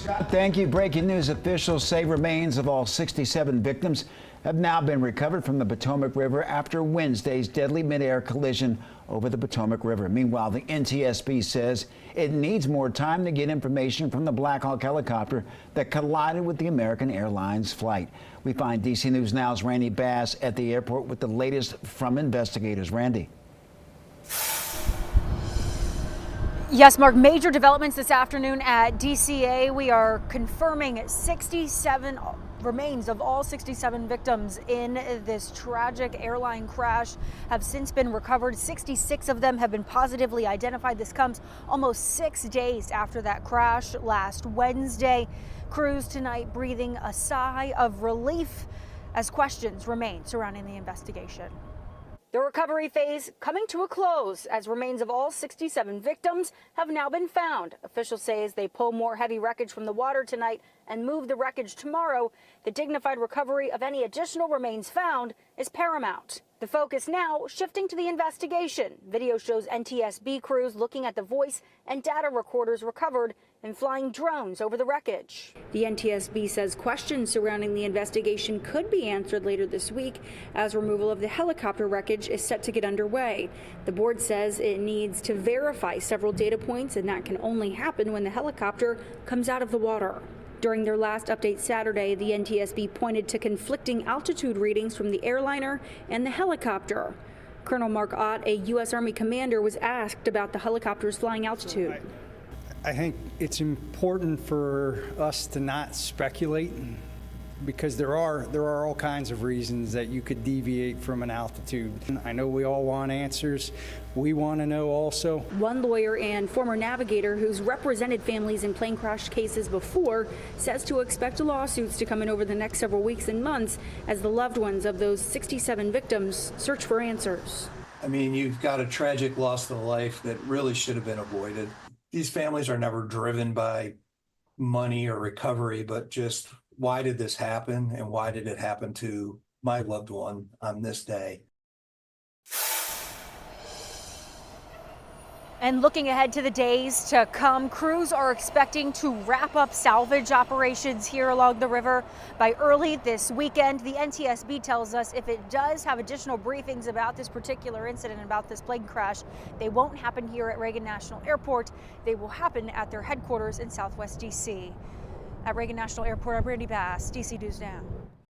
Scott, thank you. Breaking news. Officials say remains of all 67 victims have now been recovered from the Potomac River after Wednesday's deadly midair collision over the Potomac River. Meanwhile, the NTSB says it needs more time to get information from the Black Hawk helicopter that collided with the American Airlines flight. We find DC News Now's Randy Bass at the airport with the latest from investigators. Randy. Yes, Mark, major developments this afternoon at DCA. We are confirming 67 remains of all 67 victims in this tragic airline crash have since been recovered. 66 of them have been positively identified. This comes almost 6 days after that crash last Wednesday. Crews tonight breathing a sigh of relief as questions remain surrounding the investigation. The recovery phase coming to a close as remains of all 67 victims have now been found. Officials say as they pull more heavy wreckage from the water tonight and move the wreckage tomorrow, the dignified recovery of any additional remains found is paramount. The focus now shifting to the investigation. Video shows NTSB crews looking at the voice and data recorders recovered and flying drones over the wreckage. The NTSB says questions surrounding the investigation could be answered later this week as removal of the helicopter wreckage is set to get underway. The board says it needs to verify several data points, and that can only happen when the helicopter comes out of the water. During their last update Saturday, the NTSB pointed to conflicting altitude readings from the airliner and the helicopter. Colonel Mark Ott, a U.S. Army commander, was asked about the helicopter's flying altitude. I think it's important for us to not speculate, because there are all kinds of reasons that you could deviate from an altitude. I know we all want answers. We want to know also. One lawyer and former navigator who's represented families in plane crash cases before says to expect lawsuits to come in over the next several weeks and months as the loved ones of those 67 victims search for answers. I mean, you've got a tragic loss of life that really should have been avoided. These families are never driven by money or recovery, but just why did this happen, and why did it happen to my loved one on this day? And looking ahead to the days to come, crews are expecting to wrap up salvage operations here along the river by early this weekend. The NTSB tells us if it does have additional briefings about this particular incident, about this plane crash, they won't happen here at Reagan National Airport. They will happen at their headquarters in Southwest DC. At Reagan National Airport, I'm Randy Bass, DC News Now.